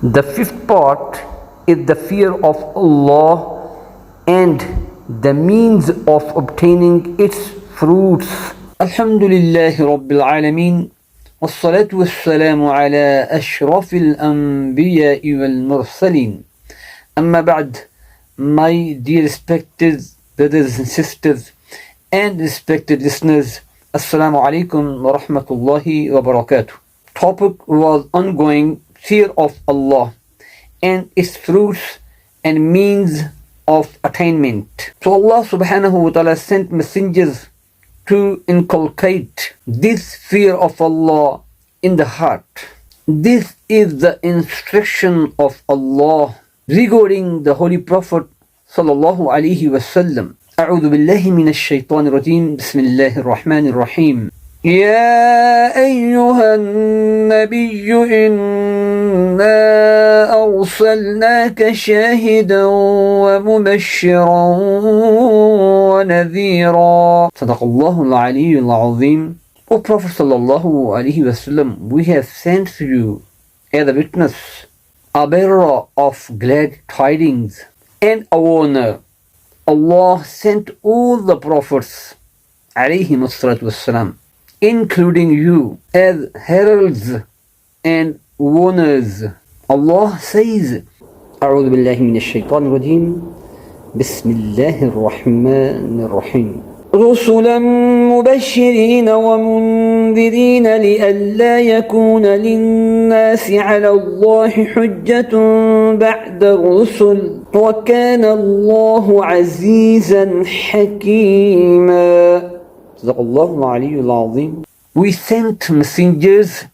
The fifth part is the fear of Allah and the means of obtaining its fruits. Alhamdulillahi Rabbil Alameen. والصلاة والسلام على أشرف الأنبياء والمرسلين. أما بعد, my dear respected brothers and sisters and respected listeners, Assalamu alaikum wa rahmatullahi wa barakatuh. Topic was ongoing fear of Allah and its fruits and means of attainment. So Allah subhanahu wa ta'ala sent messengers to inculcate this fear of Allah in the heart. This is the instruction of Allah regarding the Holy Prophet sallallahu alaihi wasallam. أعوذ بالله من الشيطان الرجيم. بسم الله الرحمن الرحيم. يا أيها النبي إنا أرسلناك شاهدا ومبشرا ونذيرا. صدق الله العلي العظيم. O Prophet sallallahu alaihi wasallam, we have sent to you as a witness, a bearer of glad tidings and a warner. Allah sent all the prophets alayhim as-salatu was-salam, including you, as heralds and warners. Allah says, أعوذ بالله من الشيطان الرجيم. بسم الله الرحمن الرحيم. رسلا مبشرين ومنذرين لئلا يكون للناس على الله حجة بعد الرسل وكان الله عزيزا حكيما. صدق الله العلي العظيم. We sent messengers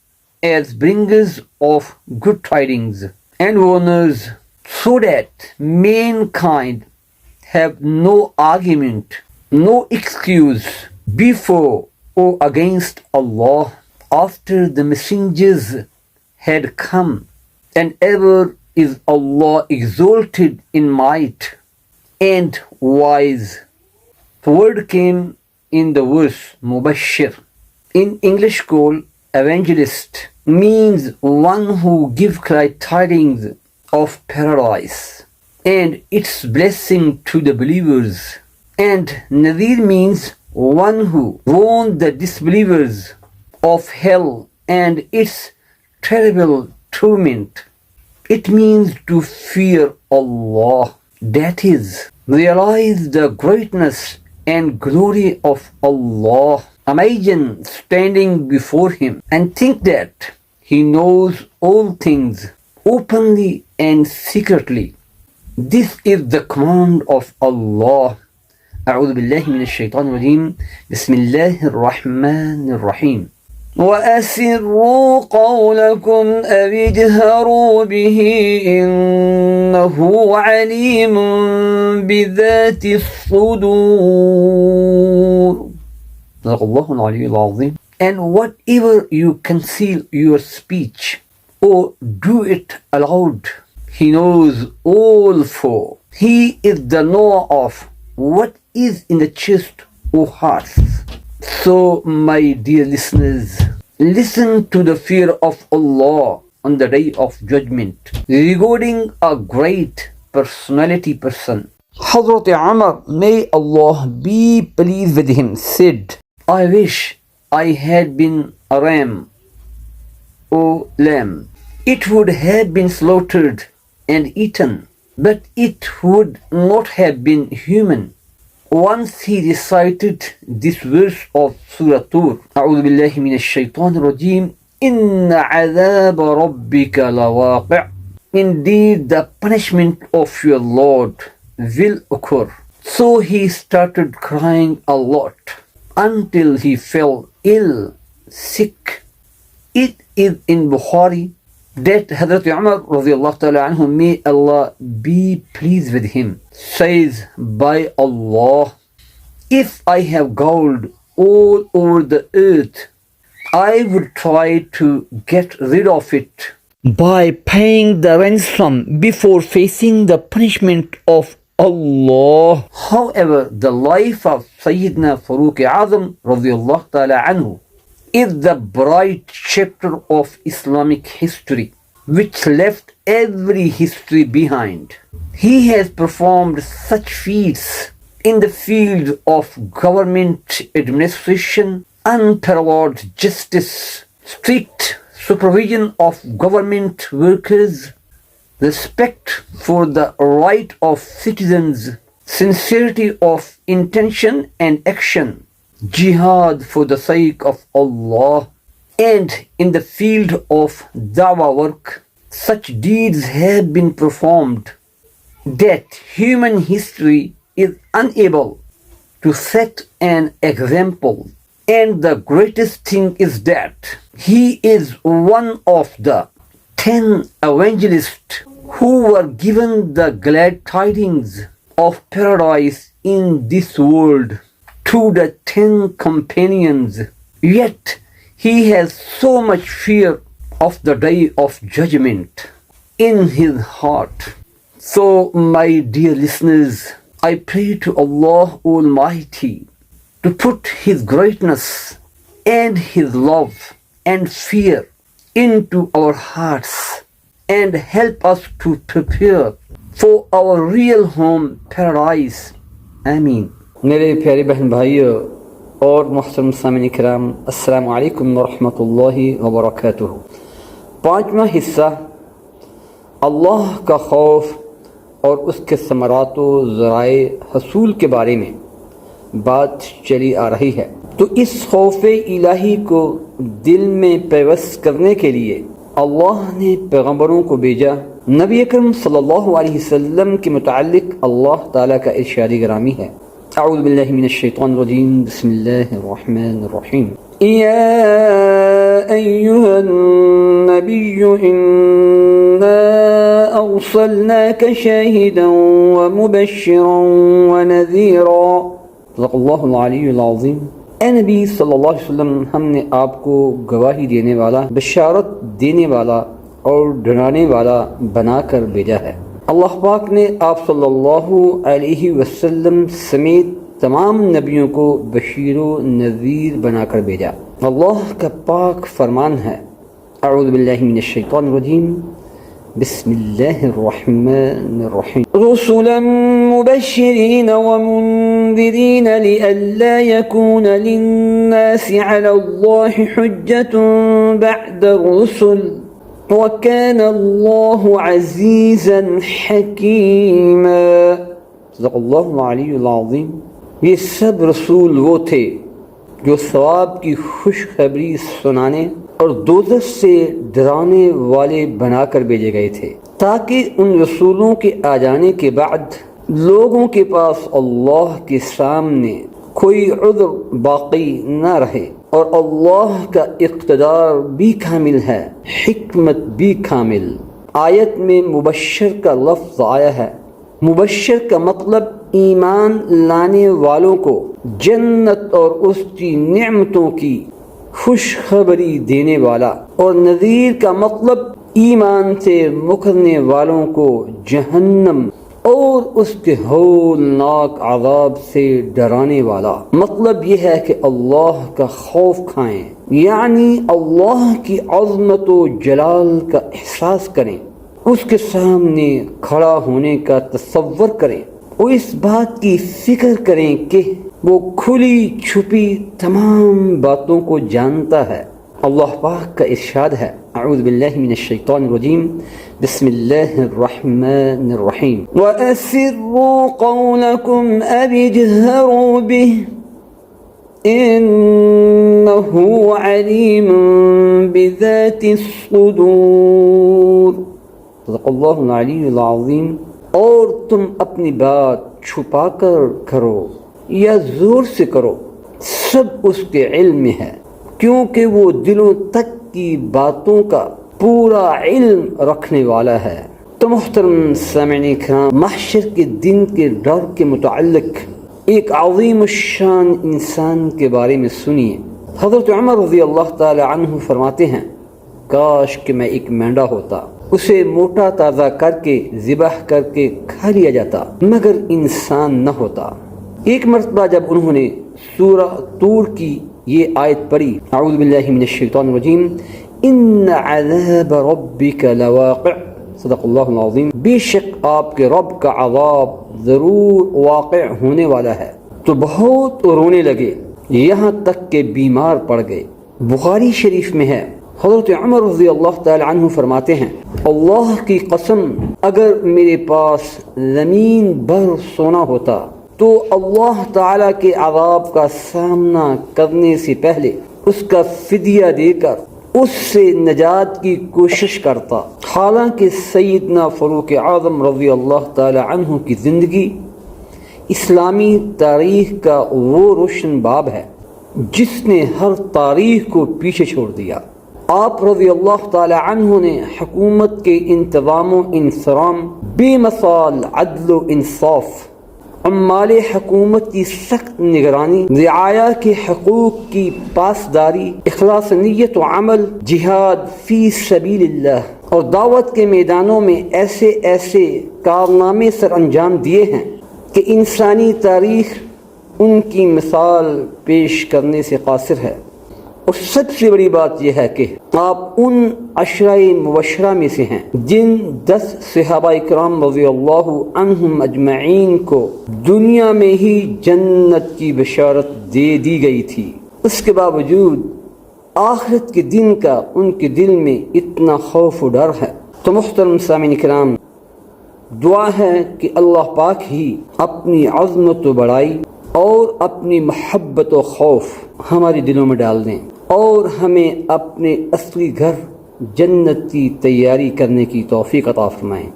as bringers of good tidings and warners, so that mankind have no argument, no excuse before or against Allah after the messengers had come, and ever is Allah exalted in might and wise. The word came in the verse Mubashir. In English called evangelist means one who gives glad tidings of paradise and its blessing to the believers. And Nadir means one who warned the disbelievers of hell and its terrible torment. It means to fear Allah, that is, realize the greatness and glory of Allah. Imagine standing before Him and think that He knows all things openly and secretly. This is the command of Allah. أعوذ بالله من الشيطان الرجيم. بسم الله الرحمن الرحيم. وأسروا قولكم أو اجهروا به إنه عليم بذات الصدور. صدق الله العلي العظيم. And whatever you conceal your speech or do it aloud, He knows all for. He is the knower of what is in the chest or hearts. So, my dear listeners, listen to the fear of Allah on the day of judgment regarding a great personality person. Hazrat Umar, may Allah be pleased with him, said, I wish I had been a ram or lamb. It would have been slaughtered and eaten, but it would not have been human. Once he recited this verse of Surah Tur, أعوذ بالله من الشيطان الرجيم. إن عذاب ربك لواقع. Indeed, the punishment of your Lord will occur. So he started crying a lot until he fell ill, sick. It is in Bukhari that Hazrat Umar radiallahu ta'ala anhu, may Allah be pleased with him, says, by Allah, if I have gold all over the earth, I would try to get rid of it by paying the ransom before facing the punishment of Allah. However, the life of Sayyidina Farooq Azam radiallahu ta'ala anhu is the bright chapter of Islamic history. which left every history behind. He has performed such feats in the field of government administration, unparalleled justice, strict supervision of government workers, respect for the right of citizens, sincerity of intention and action, jihad for the sake of Allah, and in the field of dawah work, such deeds have been performed that human history is unable to set an example. And the greatest thing is that he is one of the 10 evangelists who were given the glad tidings of paradise in this world to the 10 companions. Yet he has so much fear of the day of judgment in his heart. So, my dear listeners, I pray to Allah Almighty to put His greatness and His love and fear into our hearts and help us to prepare for our real home, paradise. Ameen. میرے پیارے بہن بھائیو اور محترم سامعین کرام، السلام علیکم ورحمۃ اللہ وبرکاتہ۔ پانچواں حصہ اللہ کا خوف اور اس کے ثمرات و ذرائع حصول کے بارے میں بات چلی آ رہی ہے۔ تو اس خوف الہی کو دل میں پیوست کرنے کے لیے اللہ نے پیغمبروں کو بھیجا۔ نبی اکرم صلی اللہ علیہ وسلم کے متعلق اللہ تعالیٰ کا ارشاد گرامی ہے، اعوذ باللہ من الشیطان الرجیم، بسم اللہ الرحمن الرحیم، یا ایہا النبی انا ارسلناک شاہدا ومبشرا ونذیرا، صدق اللہ العلی العظیم۔ اے نبی صلی اللہ علیہ وسلم، ہم نے آپ کو گواہی دینے والا، بشارت دینے والا اور ڈرانے والا بنا کر بھیجا ہے۔ اللہ پاک نے آپ صلی اللہ علیہ وسلم سمیت تمام نبیوں کو بشیر و نذیر بنا کر بھیجا۔ اللہ کا پاک فرمان ہے، اعوذ باللہ من الشیطان الرجیم، بسم اللہ الرحمن الرحیم، رسلا مبشرین ومنذرین لئلا یکون للناس علی اللہ حجة بعد الرسل وَكَانَ اللَّهُ عَزِيزًا حَكِيمًا، صدق اللہ العلی العظیم۔ یہ سب رسول وہ تھے جو ثواب کی خوشخبری سنانے اور دوزخ سے ڈرانے والے بنا کر بھیجے گئے تھے، تاکہ ان رسولوں کے آ جانے کے بعد لوگوں کے پاس اللہ کے سامنے کوئی عذر باقی نہ رہے، اور اللہ کا اقتدار بھی کامل ہے، حکمت بھی کامل۔ آیت میں مبشر کا لفظ آیا ہے۔ مبشر کا مطلب ایمان لانے والوں کو جنت اور اس کی نعمتوں کی خوشخبری دینے والا، اور نذیر کا مطلب ایمان سے مکرنے والوں کو جہنم اور اس کے ہولناک عذاب سے ڈرانے والا۔ مطلب یہ ہے کہ اللہ کا خوف کھائیں، یعنی اللہ کی عظمت و جلال کا احساس کریں، اس کے سامنے کھڑا ہونے کا تصور کریں، اور اس بات کی فکر کریں کہ وہ کھلی چھپی تمام باتوں کو جانتا ہے۔ اللہ پاک کا ارشاد ہے، اعوذ باللہ من الشیطان الرجیم، بسم اللہ الرحمن الرحیم، وَأَسِرُّوا قَوْلَكُمْ أَوِ اجْهَرُوا بِهِ إِنَّهُ عَلِيمٌ بِذَاتِ الصُّدُورِ، صدق اللہ العلی العظیم۔ اور تم اپنی بات چھپا کر کرو یا زور سے کرو، سب اس کے علم میں ہے، کیونکہ وہ دلوں تک کی باتوں کا پورا علم رکھنے والا ہے۔ تو محترم سامعین کرام، محشر کے دن کے ڈر کے متعلق ایک عظیم الشان انسان کے بارے میں سنیے۔ حضرت عمر رضی اللہ تعالی عنہ فرماتے ہیں، کاش کہ میں ایک مینڈا ہوتا، اسے موٹا تازہ کر کے ذبح کر کے کھا لیا جاتا، مگر انسان نہ ہوتا۔ ایک مرتبہ جب انہوں نے سورہ طور کی یہ آیت پڑھی، اعوذ باللہ من الشیطان الرجیم، ان عذاب ربک لواقع صدق اللہ العظیم. بے شک آپ کے رب کا عذاب ضرور واقع ہونے والا ہے. تو بہت رونے لگے یہاں تک کہ بیمار پڑ گئے. بخاری شریف میں ہے حضرت عمر رضی اللہ تعالی عنہ فرماتے ہیں اللہ کی قسم اگر میرے پاس زمین بھر سونا ہوتا تو اللہ تعالی کے عذاب کا سامنا کرنے سے پہلے اس کا فدیہ دے کر اس سے نجات کی کوشش کرتا. حالانکہ سیدنا فاروق اعظم رضی اللہ تعالی عنہ کی زندگی اسلامی تاریخ کا وہ روشن باب ہے جس نے ہر تاریخ کو پیچھے چھوڑ دیا. آپ رضی اللہ تعالی عنہ نے حکومت کے انتظام و انصرام، بے مثال عدل و انصاف، عمال حکومت کی سخت نگرانی، رعایا کے حقوق کی پاسداری، اخلاص نیت و عمل، جہاد فی سبیل اللہ اور دعوت کے میدانوں میں ایسے ایسے کارنامے سر انجام دیے ہیں کہ انسانی تاریخ ان کی مثال پیش کرنے سے قاصر ہے. اور سب سے بڑی بات یہ ہے کہ آپ ان عشرہ مبشرہ میں سے ہیں جن 10 صحابہ کرام رضی اللہ عنہم اجمعین کو دنیا میں ہی جنت کی بشارت دے دی گئی تھی. اس کے باوجود آخرت کے دن کا ان کے دل میں اتنا خوف و ڈر ہے. تو محترم سامعین کرام، دعا ہے کہ اللہ پاک ہی اپنی عظمت و بڑائی اور اپنی محبت و خوف ہمارے دلوں میں ڈال دیں اور ہمیں اپنے اصلی گھر جنت کی تیاری کرنے کی توفیق عطا فرمائیں.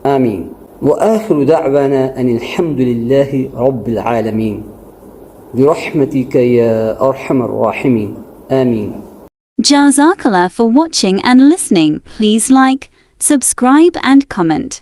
آمین. وآخر دعوانا ان الحمد للہ رب العالمین برحمتک یا ارحم الراحمین. آمین. Jazakallah for watching and listening. Please like, subscribe and comment.